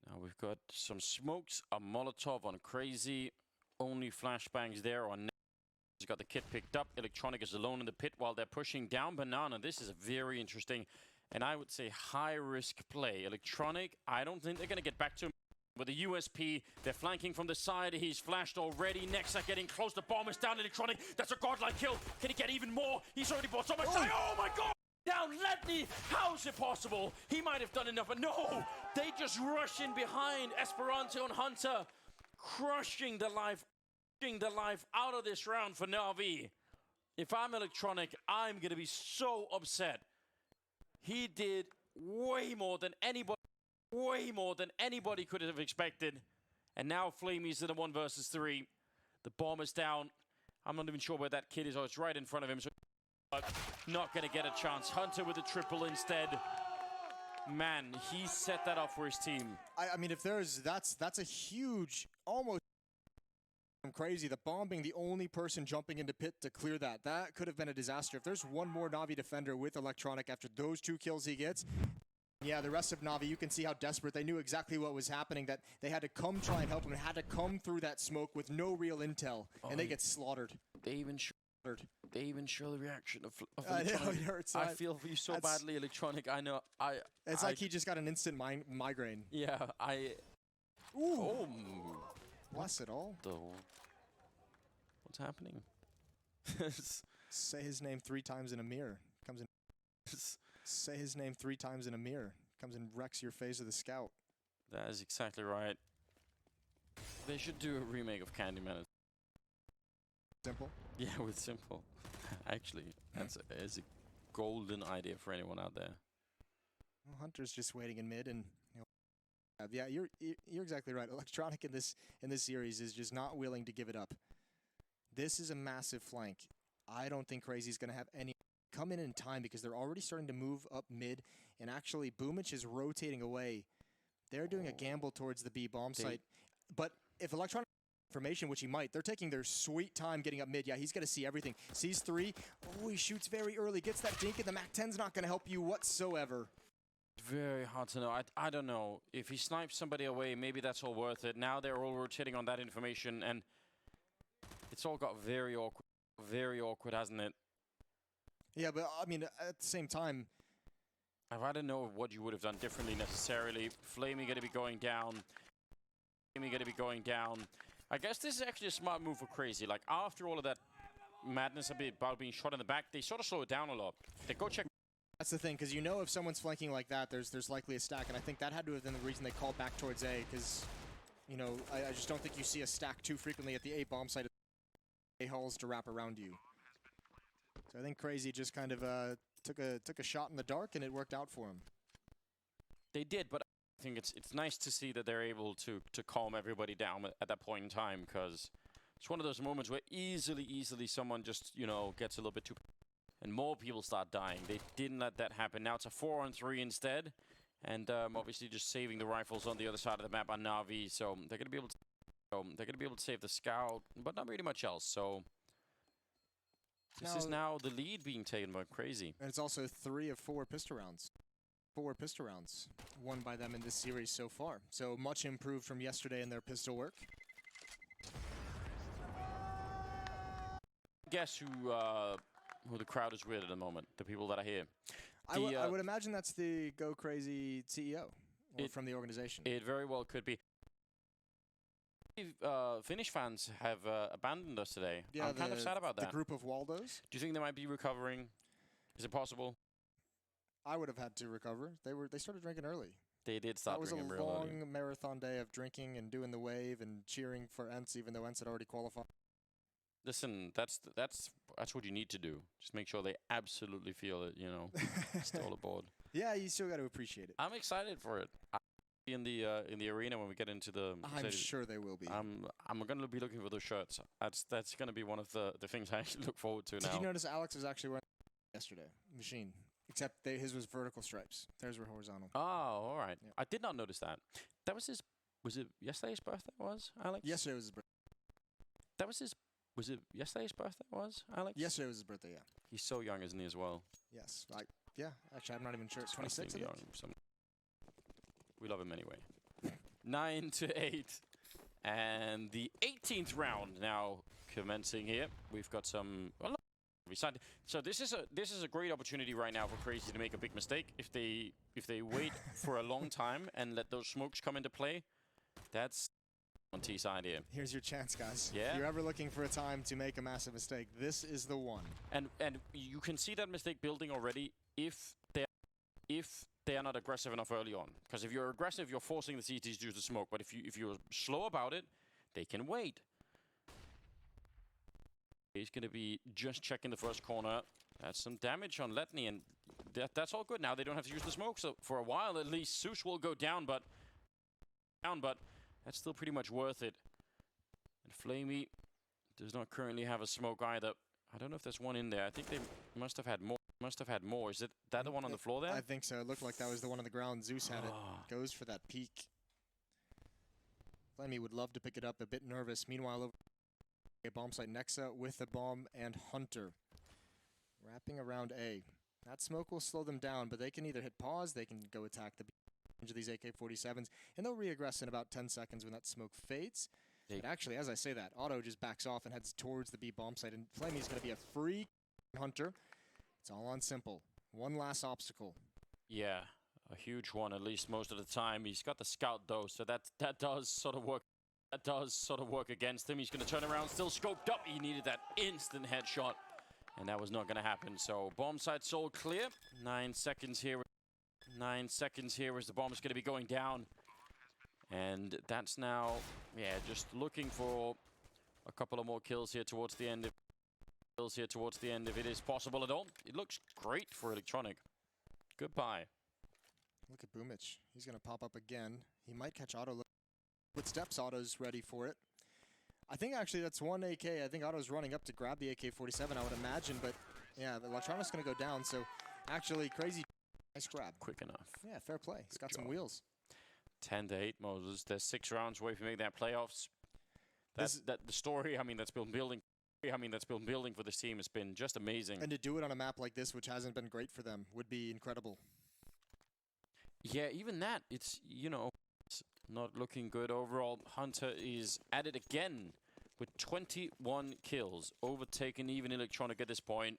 Now we've got some smokes, a Molotov on Crazy, only flashbangs there on. He's got the kit picked up. Electronic is alone in the pit while they're pushing down Banana. This is a very interesting, and I would say high-risk play. Electronic, I don't think they're going to get back to him with the USP. They're flanking from the side. He's flashed already. Next are getting close. The bomb is down. Electronic, that's a godlike kill. Can he get even more? He's already bought so much time. Oh my god! Down Letney! How is it possible? He might have done enough, but no! They just rush in behind Esperanto and Hunter, crushing the life out of this round for Na'Vi. If I'm Electronic, I'm gonna be so upset. He did way more than anybody could have expected. And now Flamey's in a 1 versus 3. The bomb is down. I'm not even sure where that kid is. Oh, it's right in front of him. So not gonna get a chance. Hunter with a triple instead. Man, he set that up for his team. I mean, if that's a huge, almost crazy. The bomb being the only person jumping into pit to clear that. That could have been a disaster. If there's one more Na'Vi defender with Electronic after those 2 kills he gets, yeah, the rest of Na'Vi, you can see how desperate. They knew exactly what was happening, that they had to come try and help him, had to come through that smoke with no real intel, and they get slaughtered. They even show the reaction of Electronic. Electronic. It hurts. I feel for you so badly, Electronic. I know. It's like he just got an instant migraine. Yeah, Ooh. Oh. Bless it all. What's happening? Say his name 3 times in a mirror. Comes in. Say his name 3 times in a mirror. Comes and wrecks your face of the scout. That is exactly right. They should do a remake of Candyman. Simple. Yeah, with Simple. Actually, that's a golden idea for anyone out there. Well, Hunter's just waiting in mid, and yeah, you're exactly right. Electronic in this series is just not willing to give it up. This is a massive flank. I don't think Crazy's going to have any come in time, because they're already starting to move up mid, and actually Boomich is rotating away. They're doing a gamble towards the B bomb site, but if Electronic information, which he might, they're taking their sweet time getting up mid. Yeah, he's going to see everything. Sees 3. Oh, he shoots very early, gets that dink, and the MAC-10's not going to help you whatsoever. Very hard to know. I don't know. If he snipes somebody away, maybe that's all worth it. Now they're all rotating on that information, and it's all got very awkward, hasn't it? Yeah, but I mean, at the same time, I don't know what you would have done differently necessarily. Flamey going to be going down. I guess this is actually a smart move for Crazy. Like, after all of that madness about being shot in the back, they sort of slow it down a lot. They go check. That's the thing, because you know if someone's flanking like that, there's likely a stack, and I think that had to have been the reason they called back towards A, because, you know, I just don't think you see a stack too frequently at the A bomb site. A hulls to wrap around you. So I think Crazy just kind of took a shot in the dark, and it worked out for him. They did, but I think it's nice to see that they're able to calm everybody down at that point in time, because it's one of those moments where easily someone just, you know, gets a little bit too, and more people start dying. They didn't let that happen. Now it's a 4-on-3 instead, and obviously just saving the rifles on the other side of the map on Na'Vi, so they're gonna be able to save the scout, but not really much else. So this is now the lead being taken by Crazy. And it's also 3 of 4 pistol rounds. 4 pistol rounds won by them in this series so far. So much improved from yesterday in their pistol work. Guess who the crowd is with at the moment, the people that are here. I would imagine that's the Go Crazy CEO, or from the organization. It very well could be. Finnish fans have abandoned us today. Yeah, I'm kind of sad about that. The group of Waldos. Do you think they might be recovering? Is it possible? I would have had to recover. They started drinking early. They did start drinking real early. That was a long marathon day of drinking and doing the wave and cheering for Ents, even though Ents had already qualified. Listen, that's what you need to do. Just make sure they absolutely feel it, you know, still aboard. Yeah, you still got to appreciate it. I'm excited for it. I'll be in the arena when we get into the. I'm sure they will be. I'm gonna be looking for those shirts. That's gonna be one of the things I actually look forward to now. Did you notice Alex was actually wearing yesterday? Machine. Except his was vertical stripes. Theirs were horizontal. Oh, all right. Yeah. I did not notice that. That was his. Was it yesterday's birthday? Was Alex? Yesterday was his birthday. That was his. Was it yesterday's birthday? Was Alex? Yesterday was his birthday. Yeah. He's so young, isn't he, as well? Yes. Yeah. Actually, I'm not even sure. It's 26. I think. Young. We love him anyway. 9-8, and the 18th round now commencing here. We've got some. So this is a great opportunity right now for Crazy to make a big mistake. If they wait for a long time and let those smokes come into play, that's on T side here. Here's your chance, guys. Yeah. If you're ever looking for a time to make a massive mistake, this is the one. And you can see that mistake building already if they are not aggressive enough early on. Because if you're aggressive, you're forcing the CTs to use the smoke. But if you're slow about it, they can wait. He's going to be just checking the first corner. That's some damage on Letney, and that's all good now. They don't have to use the smoke, so for a while at least, Zeus will go down, but that's still pretty much worth it. And Flamey does not currently have a smoke either. I don't know if there's one in there. I think they must have had more. Is that the one on the floor there? I think so. It looked like that was the one on the ground. Zeus had it. Goes for that peek. Flamey would love to pick it up, a bit nervous. Meanwhile, over a bomb site, Nexa with the bomb and Hunter. Wrapping around A. That smoke will slow them down, but they can either hit pause, they can go attack the range of these AK-47s, and they'll re-aggress in about 10 seconds when that smoke fades. But actually, as I say that, Otto just backs off and heads towards the B bomb site, and Flamey's going to be a free Hunter. It's all on simple. One last obstacle. Yeah, a huge one, at least most of the time. He's got the scout, though, so that does sort of work. That does sort of work against him. He's going to turn around, still scoped up. He needed that instant headshot, and that was not going to happen. So bomb site sold clear. 9 seconds here. 9 seconds here as the bomb is going to be going down. And that's now, yeah, just looking for a couple of more kills here towards the end. If it is possible at all. It looks great for Electronic. Goodbye. Look at Boomich. He's going to pop up again. He might catch Otto. With steps, Otto's ready for it. I think actually that's one AK. I think Otto's running up to grab the AK-47, I would imagine. But yeah, the Electronic's going to go down. So actually, Crazy, nice grab. Quick enough. Yeah, fair play. He's got some wheels. 10-8, Moses. There's 6 rounds away from making that playoffs. The story, I mean, that's been building. For this team has been just amazing. And to do it on a map like this, which hasn't been great for them, would be incredible. Yeah, even that, it's, you know, it's not looking good overall. Hunter is at it again with 21 kills, overtaken even Electronic at this point.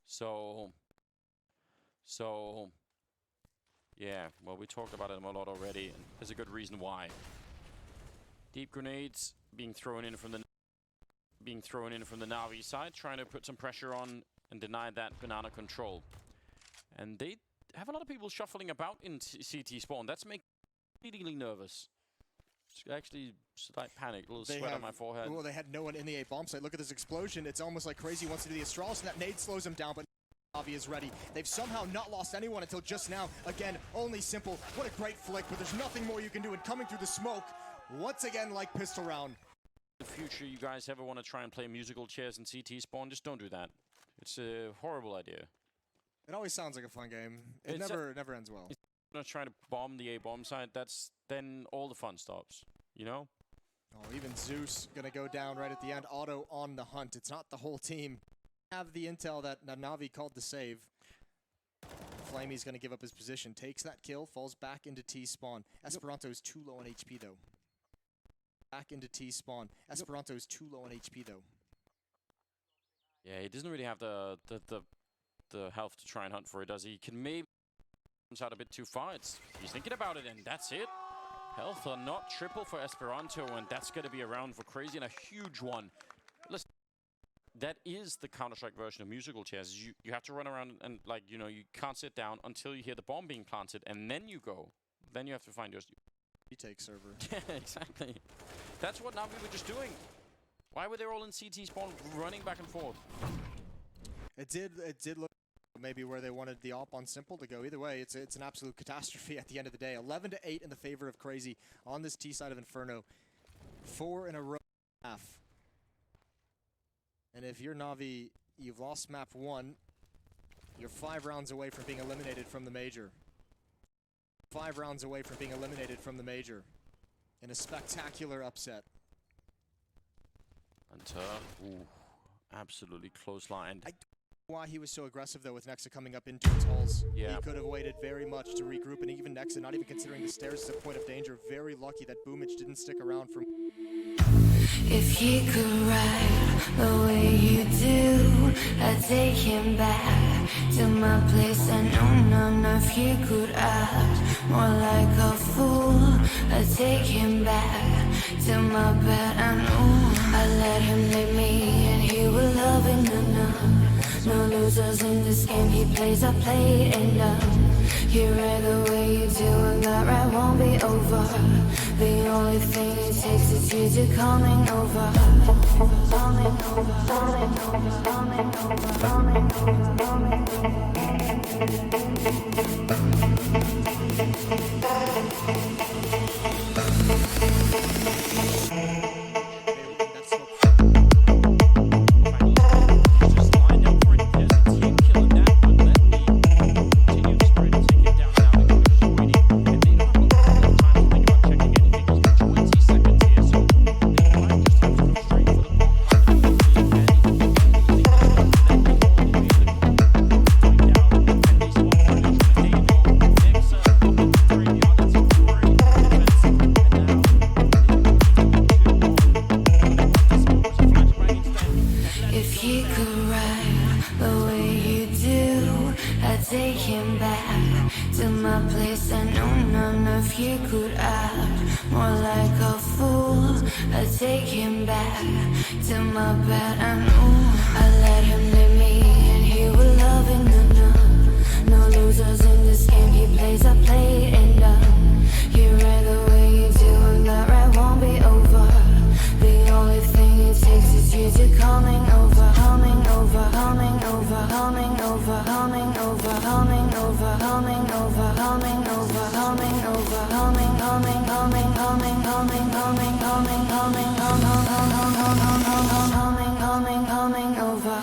So, yeah, well, we talked about him a lot already, and there's a good reason why. Deep grenades being thrown in from the Na'Vi side, trying to put some pressure on and deny that banana control. And they have a lot of people shuffling about in CT spawn. That's making me really nervous. It's actually slight panic, a little sweat on my forehead. Well, they had no one in the A bomb site. Look at this explosion. It's almost like Crazy wants to do the Astralis, and that nade slows him down, but Na'Vi is ready. They've somehow not lost anyone until just now. Again, only simple. What a great flick, but there's nothing more you can do. And coming through the smoke, once again, like pistol round. In the future, you guys ever want to try and play musical chairs in CT spawn, just don't do that. It's a horrible idea. It always sounds like a fun game. It never ends well. Not trying to bomb the A bomb site, then all the fun stops, you know? Oh, even Zeus gonna go down right at the end. Otto on the hunt. It's not the whole team. Have the intel that Na'Vi called to save. Flamey's gonna give up his position. Takes that kill, falls back into T spawn. Esperanto is too low on HP though. Back into T spawn. Esperanto is too low on HP though. Yeah, he doesn't really have the health to try and hunt for it, does he? He can maybe comes out a bit too far. He's thinking about it, and that's it. Health are not triple for Esperanto, and that's going to be around for Crazy, and a huge one. Listen, that is the Counter-Strike version of musical chairs. You have to run around and, like, you know, you can't sit down until you hear the bomb being planted, and then you go. Then you have to find your... Retake server. Yeah, exactly. That's what Navi were just doing. Why were they all in CT spawn running back and forth? It did look maybe where they wanted the op on simple to go. Either way, it's an absolute catastrophe at the end of the day. 11-8 in the favor of Crazy on this T side of Inferno. 4 in a row half. And if you're Navi, you've lost map 1. You're 5 rounds away from being eliminated from the major. 5 rounds away from being eliminated from the major. In a spectacular upset. And absolutely close-lined. Why he was so aggressive though with Nexa coming up into its halls. Yeah. He could have waited very much to regroup, and even Nexa, not even considering the stairs as a point of danger, very lucky that Boomich didn't stick around for... If he could ride the way you do, I'd take him back to my place. I know if he could act more like a fool, I'd take him back to my bed. I know I let him lead me and he will love it. No losers in this game, he plays, I play, and he read the way you do, and that right won't be over. The only thing it takes is you to coming over. Coming over, coming over, coming over, coming over, take him back to my place. I know if he could act more like a fool, I'd take him back to my bed. I know I let him lead me and he will love it. No losers in this game, he plays, I play, and he read the way you do, and that right won't be over. The only thing it takes is you to coming over, coming over, coming over, coming over, coming over, coming over, coming over, coming over, coming over, coming, coming, coming, coming, coming, coming, coming, coming, coming, coming over.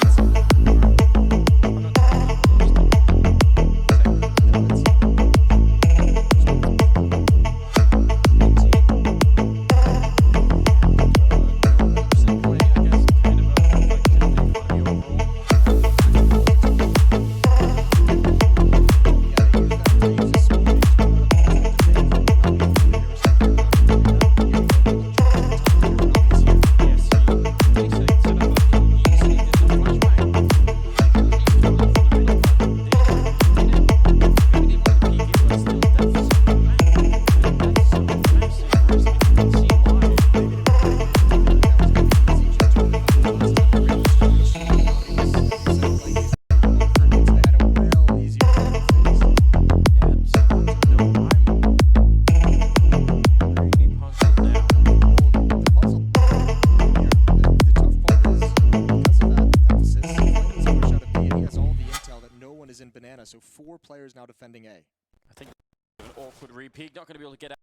So 4 players now defending A. I think an awkward repeat, not going to be able to get out.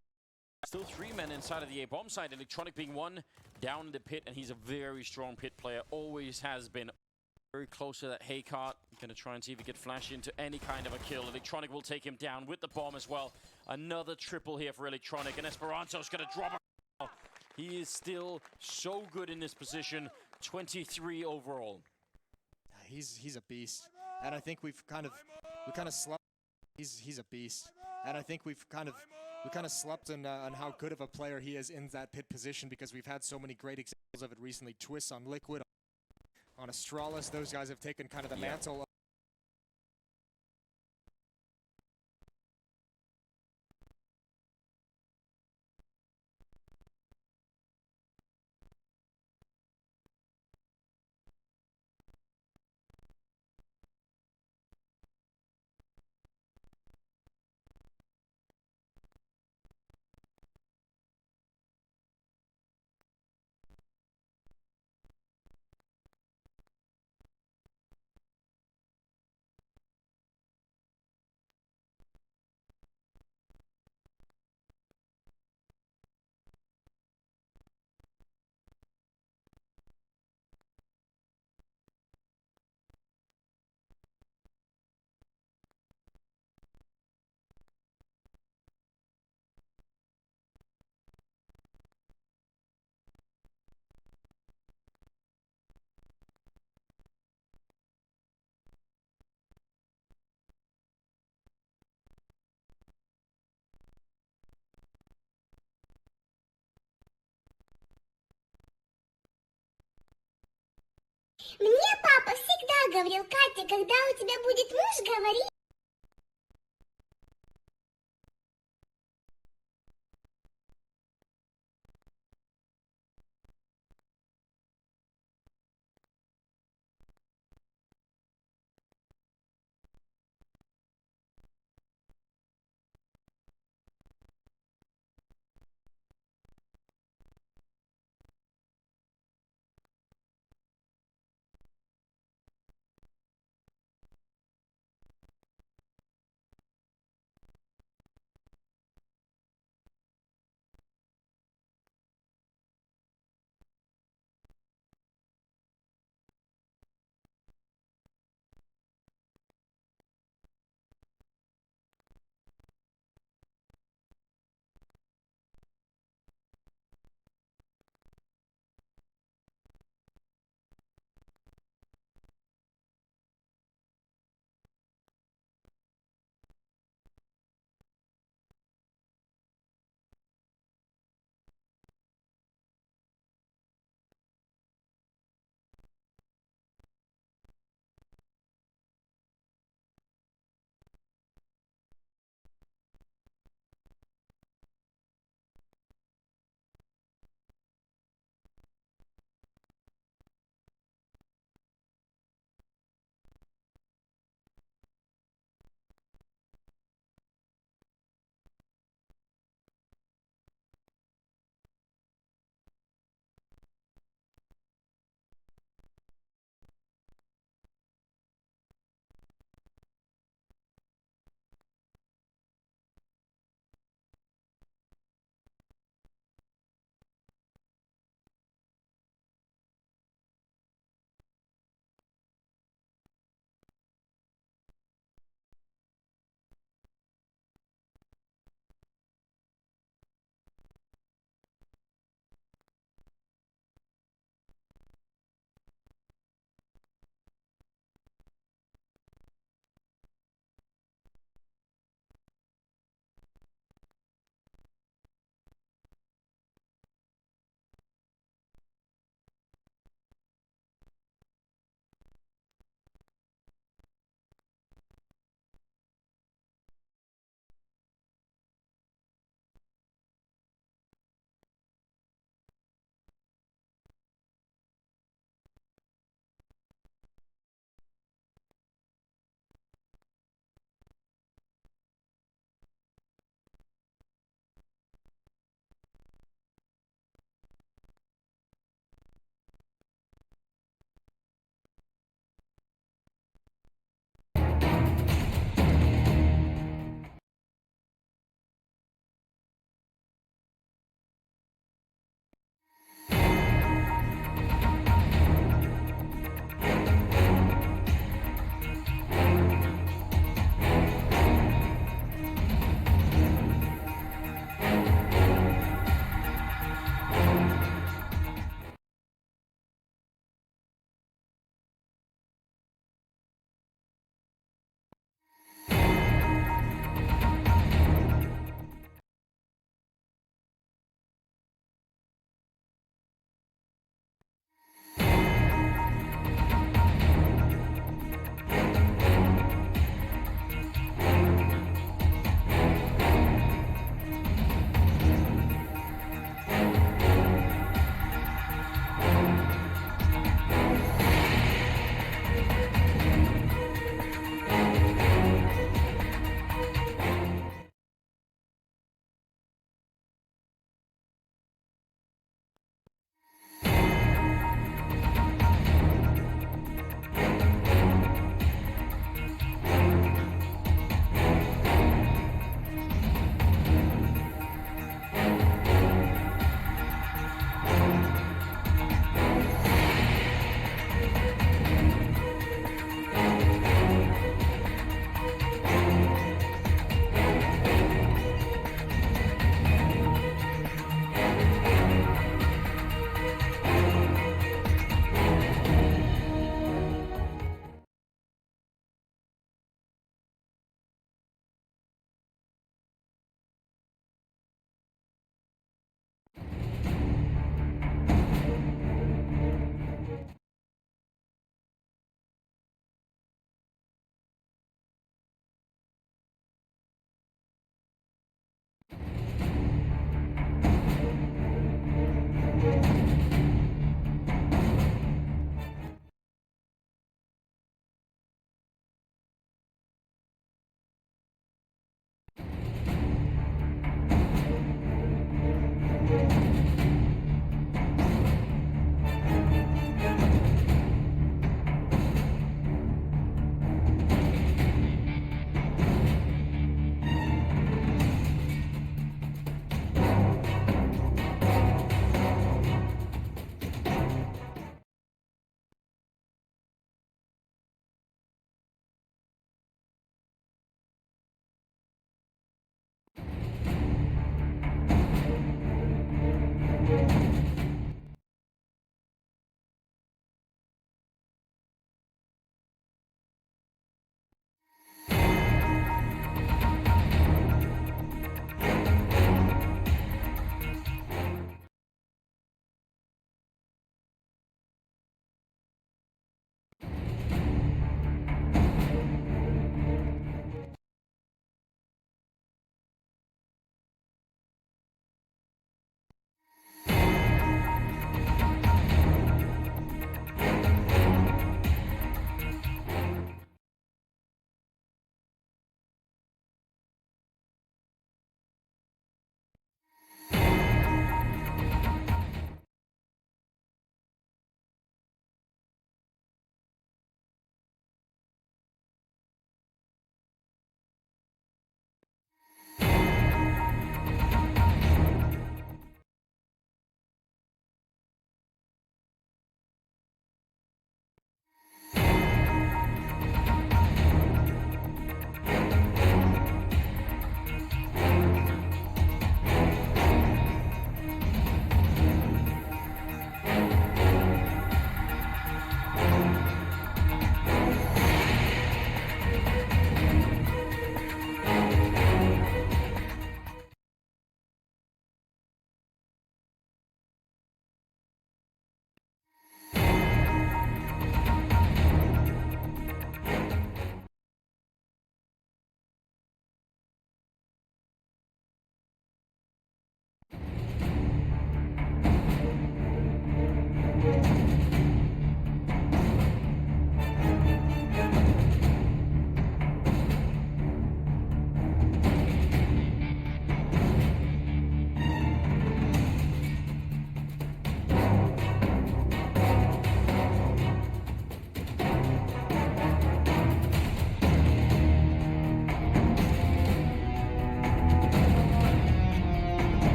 Still 3 men inside of the A bomb side. Electronic being one down in the pit, and he's a very strong pit player. Always has been. Very close to that hay cart. Going to try and see if he could flash into any kind of a kill. Electronic will take him down with the bomb as well. Another triple here for Electronic, and Esperanto's going to drop a... He is still so good in this position. 23 overall. He's a beast, and I think we kind of slept. He's a beast, and I think we kind of slept on how good of a player he is in that pit position, because we've had so many great examples of it recently. Twists on Liquid, on Astralis, those guys have taken kind of the mantle. всегда говорил, Катя, когда у тебя будет муж, говори.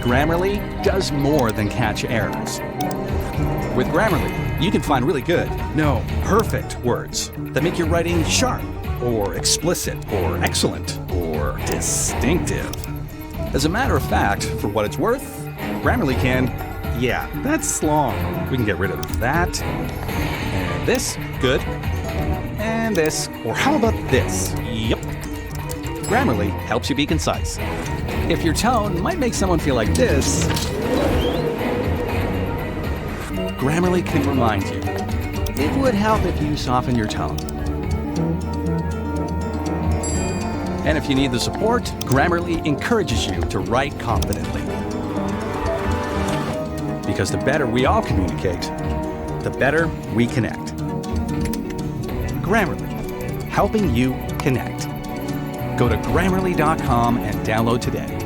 Grammarly does more than catch errors. With Grammarly, you can find really good, no, perfect words that make your writing sharp, or explicit, or excellent, or distinctive. As a matter of fact, for what it's worth, Grammarly can, yeah, that's long. We can get rid of that, and this, good, and this, or how about this? Yep. Grammarly helps you be concise. If your tone might make someone feel like this, Grammarly can remind you. It would help if you soften your tone. And if you need the support, Grammarly encourages you to write confidently. Because the better we all communicate, the better we connect. Grammarly, helping you connect. Go to Grammarly.com and download today.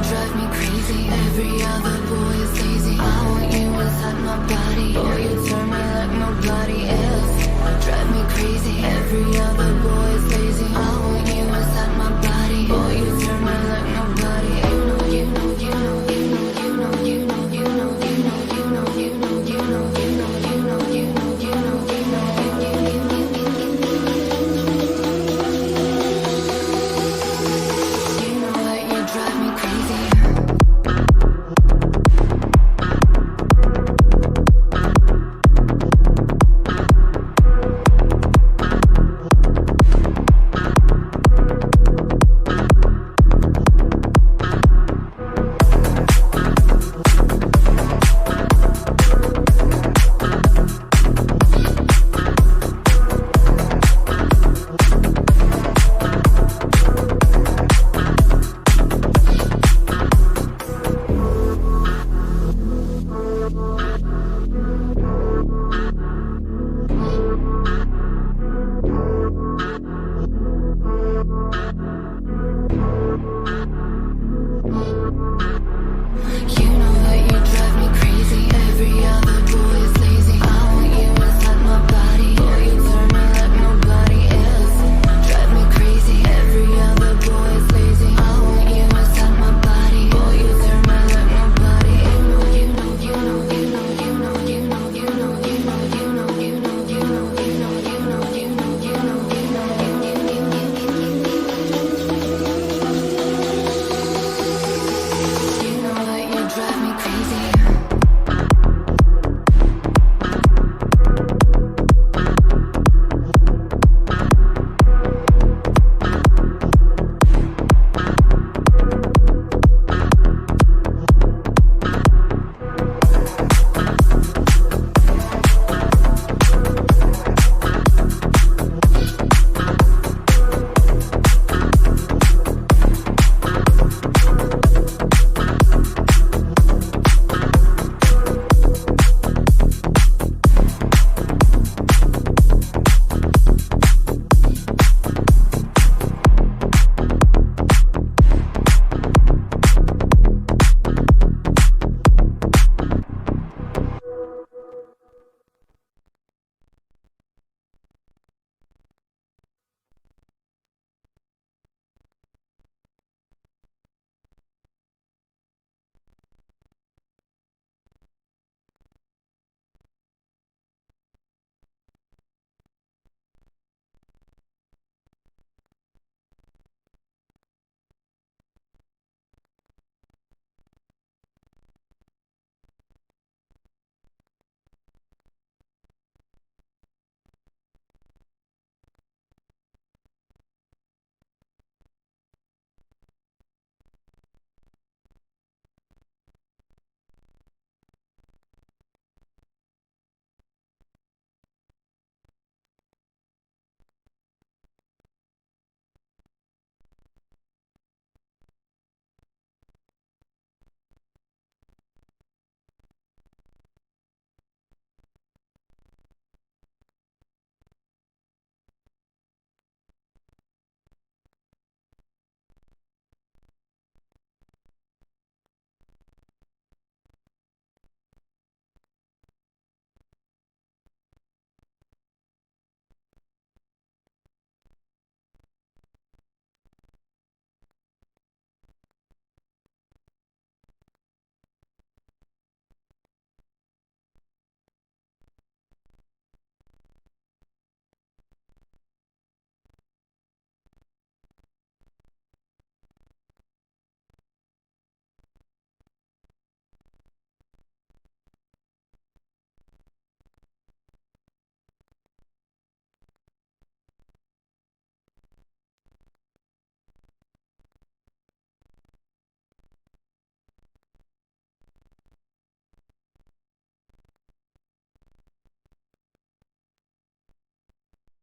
drive me crazy. Every other